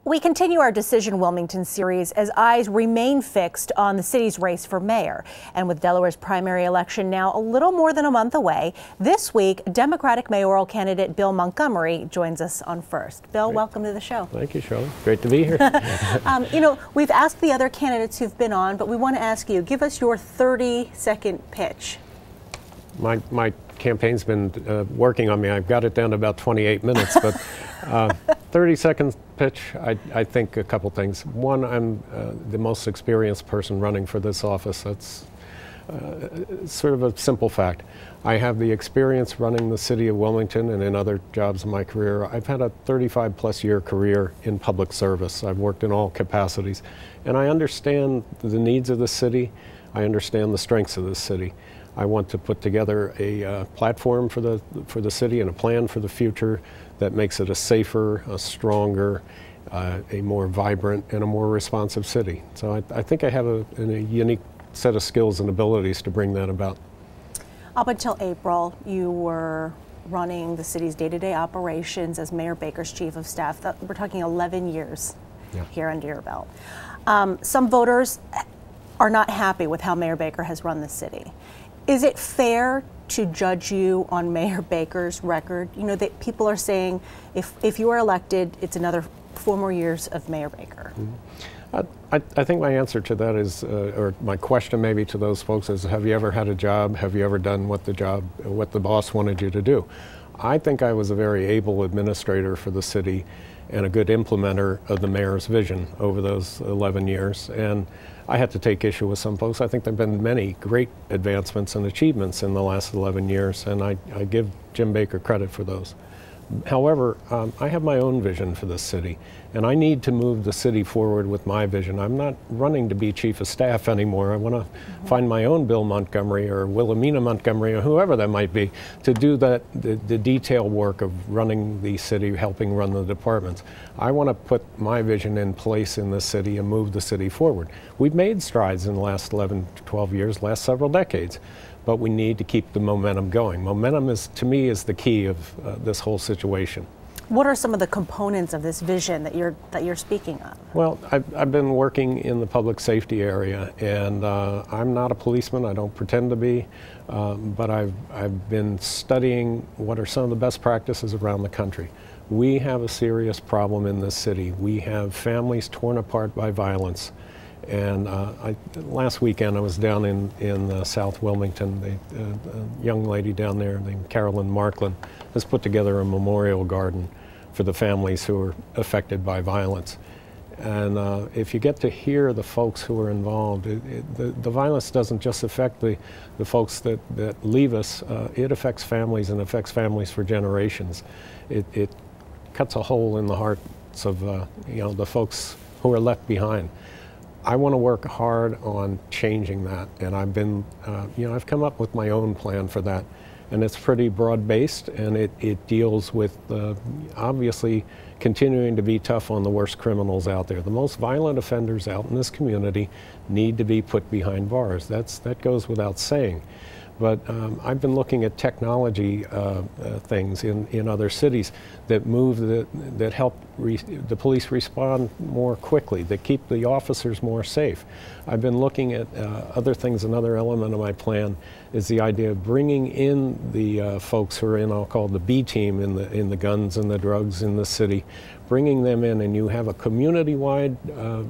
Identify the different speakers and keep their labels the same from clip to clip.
Speaker 1: We continue our Decision Wilmington series as eyes remain fixed on the city's race for mayor. And with Delaware's primary election now a little more than a month away, this week, Democratic mayoral candidate Bill Montgomery joins us on First. Bill, welcome to the show.
Speaker 2: Thank you, Shirley. Great to be here.
Speaker 1: We've asked the other candidates who've been on, but we want to ask you, give us your 30-second pitch.
Speaker 2: My campaign's been working on me. I've got it down to about 28 minutes, but 30-second pitch, I think a couple things. One, I'm the most experienced person running for this office. That's sort of a simple fact. I have the experience running the city of Wilmington and in other jobs in my career. I've had a 35-plus year career in public service. I've worked in all capacities, and I understand the needs of the city. I understand the strengths of the city. I want to put together a platform for the city and a plan for the future that makes it a safer, a stronger, a more vibrant, and a more responsive city. So I think I have a unique set of skills and abilities to bring that about.
Speaker 1: Up until April, you were running the city's day-to-day operations as Mayor Baker's chief of staff. We're talking 11 years here under your belt. Some voters are not happy with how Mayor Baker has run the city. Is it fair to judge you on Mayor Baker's record? You know, that people are saying if you are elected, it's another 4 more years of Mayor Baker.
Speaker 2: Mm-hmm. I think my answer to that is, or my question maybe to those folks is, have you ever had a job? Have you ever done what the boss wanted you to do? I think I was a very able administrator for the city and a good implementer of the mayor's vision over those 11 years. And I had to take issue with some folks. I think there have been many great advancements and achievements in the last 11 years, and I give Jim Baker credit for those. However, I have my own vision for this city, and I need to move the city forward with my vision. I'm not running to be chief of staff anymore. I want to find my own Bill Montgomery or Wilhelmina Montgomery or whoever that might be to do the detail work of running the city, helping run the departments. I want to put my vision in place in the city and move the city forward. We've made strides in the last 11, 12 years, last several decades. But we need to keep the momentum going. Momentum to me, is the key of this whole situation.
Speaker 1: What are some of the components of this vision that you're speaking of?
Speaker 2: Well, I've been working in the public safety area, and I'm not a policeman. I don't pretend to be, but I've been studying what are some of the best practices around the country. We have a serious problem in this city. We have families torn apart by violence. And last weekend I was down in South Wilmington. A young lady down there named Carolyn Markland has put together a memorial garden for the families who are affected by violence. And if you get to hear the folks who are involved, the violence doesn't just affect the folks that leave us, it affects families and affects families for generations. It cuts a hole in the hearts of the folks who are left behind. I want to work hard on changing that, and I've been, I've come up with my own plan for that, and it's pretty broad-based, and it deals with obviously continuing to be tough on the worst criminals out there. The most violent offenders out in this community need to be put behind bars. That goes without saying. But I've been looking at technology things in other cities that that help the police respond more quickly, that keep the officers more safe. I've been looking at other things. Another element of my plan is the idea of bringing in the folks who are in, I'll call the B team in the guns and the drugs in the city, bringing them in, and you have a community-wide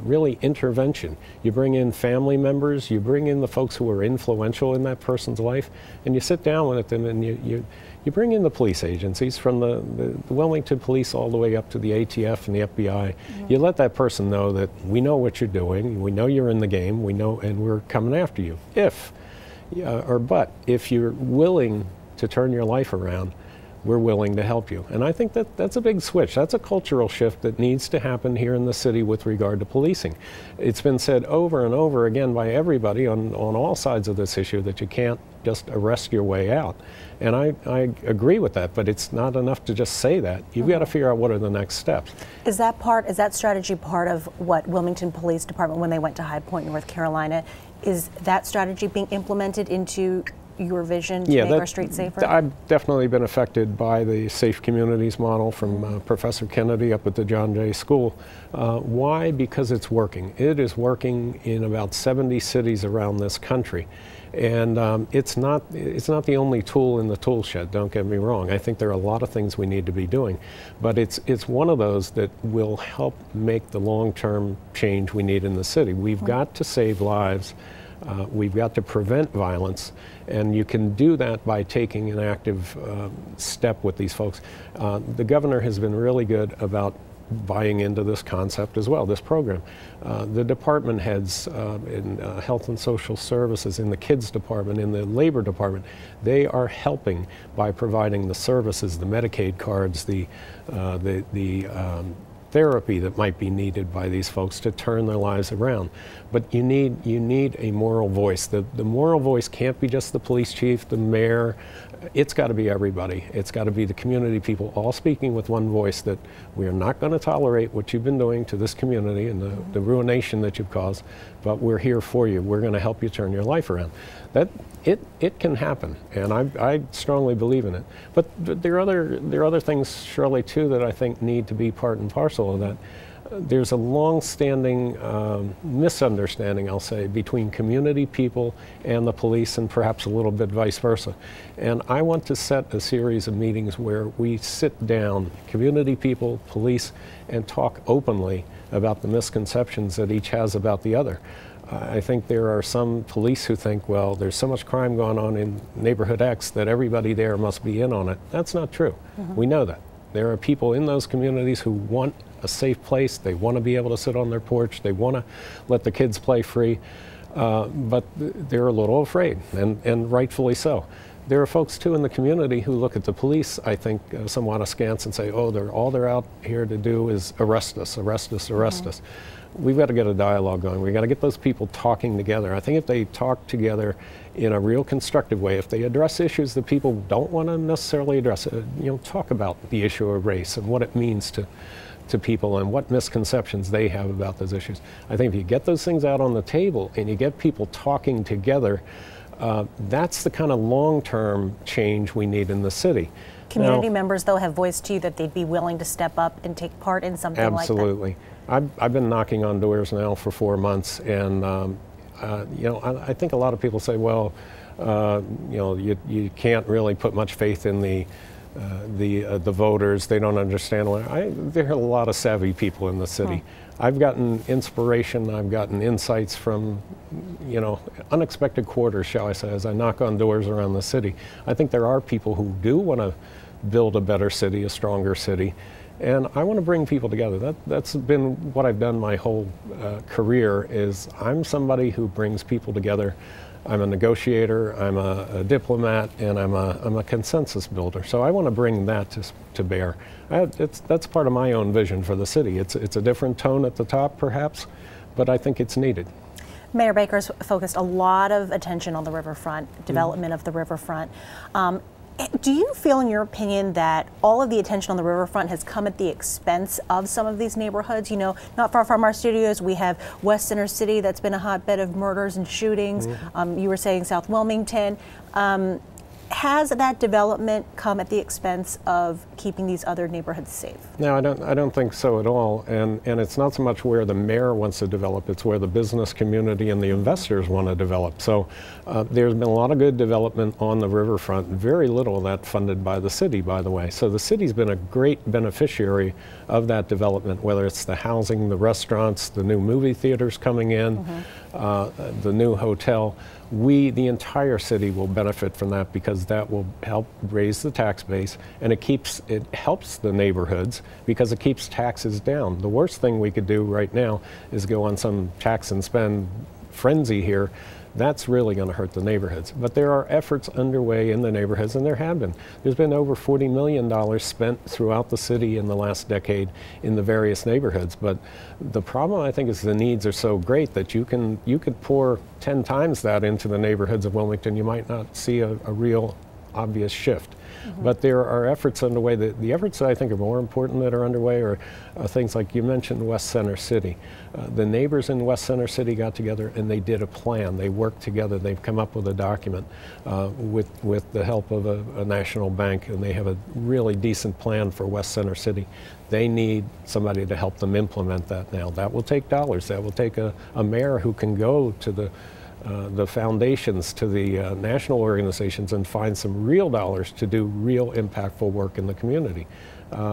Speaker 2: really intervention. You bring in family members, you bring in the folks who are influential in that person's life, and you sit down with them and you bring in the police agencies from the Wilmington police all the way up to the ATF and the FBI. You let that person know that we know what you're doing, we know you're in the game, we know, and we're coming after you. But if you're willing to turn your life around, we're willing to help you. And I think that's a big switch. That's a cultural shift that needs to happen here in the city with regard to policing. It's been said over and over again by everybody on all sides of this issue that you can't just arrest your way out. And I agree with that, but it's not enough to just say that. You've got to figure out what are the next steps.
Speaker 1: Is that strategy part of what Wilmington Police Department, when they went to High Point, North Carolina, is that strategy being implemented into your vision to make our streets safer?
Speaker 2: I've definitely been affected by the Safe Communities model from Professor Kennedy up at the John Jay School. Why? Because it's working. It is working in about 70 cities around this country. And it's not the only tool in the tool shed, don't get me wrong. I think there are a lot of things we need to be doing. But it's one of those that will help make the long-term change we need in the city. We've got to save lives. We've got to prevent violence, and you can do that by taking an active step with these folks. The governor has been really good about buying into this concept as well, this program. The department heads in Health and Social Services, in the Kids Department, in the Labor Department, they are helping by providing the services, the Medicaid cards, the therapy that might be needed by these folks to turn their lives around. But you need a moral voice. The moral voice can't be just the police chief, the mayor. It's got to be everybody. It's got to be the community people all speaking with one voice that we are not going to tolerate what you've been doing to this community and the ruination that you've caused, but we're here for you. We're going to help you turn your life around. It can happen, and I strongly believe in it. But there are other things, Shirley, too, that I think need to be part and parcel of that. There's a long-standing misunderstanding, I'll say, between community people and the police, and perhaps a little bit vice versa. And I want to set a series of meetings where we sit down, community people, police, and talk openly about the misconceptions that each has about the other. I think there are some police who think, well, there's so much crime going on in neighborhood X that everybody there must be in on it. That's not true. We know that. There are people in those communities who want a safe place. They want to be able to sit on their porch. They want to let the kids play free. But they're a little afraid, and rightfully so. There are folks, too, in the community who look at the police, I think, somewhat askance and say, oh, all they're out here to do is arrest us, arrest us, arrest us. We've got to get a dialogue going. We've got to get those people talking together. I think if they talk together in a real constructive way, if they address issues that people don't want to necessarily address, talk about the issue of race and what it means to people and what misconceptions they have about those issues. I think if you get those things out on the table and you get people talking together, that's the kind of long-term change we need in the city.
Speaker 1: Community members, though, have voiced to you that they'd be willing to step up and take part in something like that.
Speaker 2: Absolutely. I've been knocking on doors now for 4 months, and I think a lot of people say, well, you can't really put much faith in the voters. They don't understand. There are a lot of savvy people in the city. I've gotten inspiration. I've gotten insights from, unexpected quarters, shall I say, as I knock on doors around the city. I think there are people who do want to build a better city, a stronger city. And I want to bring people together. That's been what I've done my whole career. Is I'm somebody who brings people together. I'm a negotiator, I'm a diplomat, and I'm a consensus builder. So I want to bring that to bear. That's part of my own vision for the city. It's a different tone at the top, perhaps, but I think it's needed.
Speaker 1: Mayor Baker's focused a lot of attention on the riverfront, development of the riverfront. Do you feel, in your opinion, that all of the attention on the riverfront has come at the expense of some of these neighborhoods? Not far from our studios, we have West Center City that's been a hotbed of murders and shootings. You were saying South Wilmington. Has that development come at the expense of keeping these other neighborhoods safe? No,
Speaker 2: I don't think so at all. And it's not so much where the mayor wants to develop, it's where the business community and the investors want to develop. So there's been a lot of good development on the riverfront, very little of that funded by the city, by the way. So the city's been a great beneficiary of that development, whether it's the housing, the restaurants, the new movie theaters coming in, the new hotel. The entire city will benefit from that, because that will help raise the tax base, and it helps the neighborhoods because it keeps taxes down. The worst thing we could do right now is go on some tax and spend frenzy here. That's really going to hurt the neighborhoods. But there are efforts underway in the neighborhoods, and there have been. There's been over $40 million spent throughout the city in the last decade in the various neighborhoods. But the problem, I think, is the needs are so great that you could pour 10 times that into the neighborhoods of Wilmington. You might not see a real obvious shift. But there are efforts underway. The efforts that I think are more important that are underway are things like you mentioned West Center City. The neighbors in West Center City got together and they did a plan. They worked together. They've come up with a document with the help of a national bank, and they have a really decent plan for West Center City. They need somebody to help them implement that now. That will take dollars. That will take a mayor who can go to the foundations, to the national organizations, and find some real dollars to do real impactful work in the community.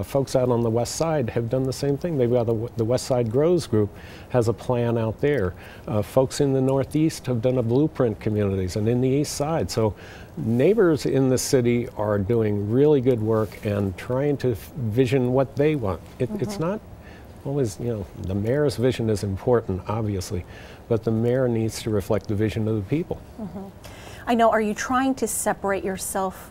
Speaker 2: Folks out on the west side have done the same thing. They've got the West Side Grows group has a plan out there. Folks in the northeast have done a blueprint communities, and in the east side. So neighbors in the city are doing really good work and trying to vision what they want. It's not always, you know, the mayor's vision is important, obviously, but the mayor needs to reflect the vision of the people.
Speaker 1: I know, are you trying to separate yourself?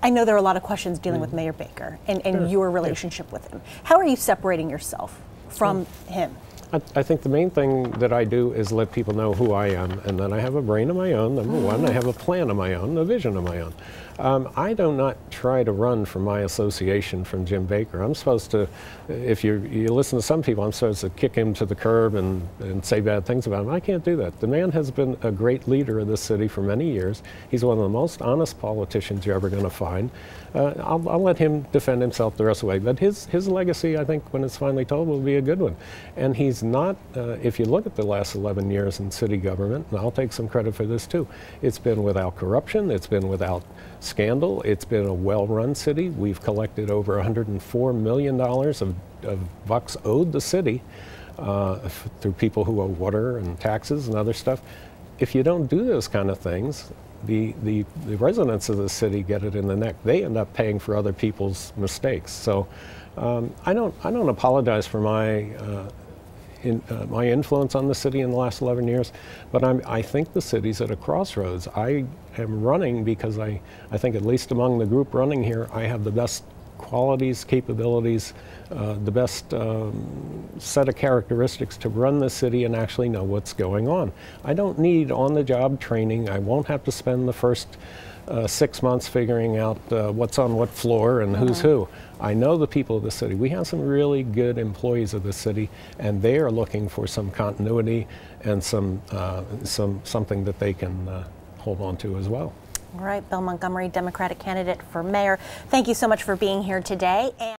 Speaker 1: I know there are a lot of questions dealing with Mayor Baker and your relationship with him. How are you separating yourself from him?
Speaker 2: I think the main thing that I do is let people know who I am, and then I have a brain of my own, number one. I have a plan of my own, a vision of my own. I do not try to run from my association from Jim Baker. I'm supposed to, if you listen to some people, I'm supposed to kick him to the curb and say bad things about him. I can't do that. The man has been a great leader of this city for many years. He's one of the most honest politicians you're ever going to find. I'll let him defend himself the rest of the way. But his legacy, I think, when it's finally told, will be a good one. And he's not, if you look at the last 11 years in city government, and I'll take some credit for this too, it's been without corruption, it's been without scandal, it's been a well-run city. We've collected over $104 million of bucks owed the city through people who owe water and taxes and other stuff. If you don't do those kind of things, the residents of the city get it in the neck. They end up paying for other people's mistakes. So I don't apologize for my my influence on the city in the last 11 years, but I think the city's at a crossroads. I am running because I think, at least among the group running here, I have the best qualities, capabilities, the best set of characteristics to run the city and actually know what's going on. I don't need on-the-job training. I won't have to spend the first 6 months figuring out what's on what floor and who's who. I know the people of the city. We have some really good employees of the city, and they are looking for some continuity and something that they can hold on to as well.
Speaker 1: All right, Bill Montgomery, Democratic candidate for mayor. Thank you so much for being here today.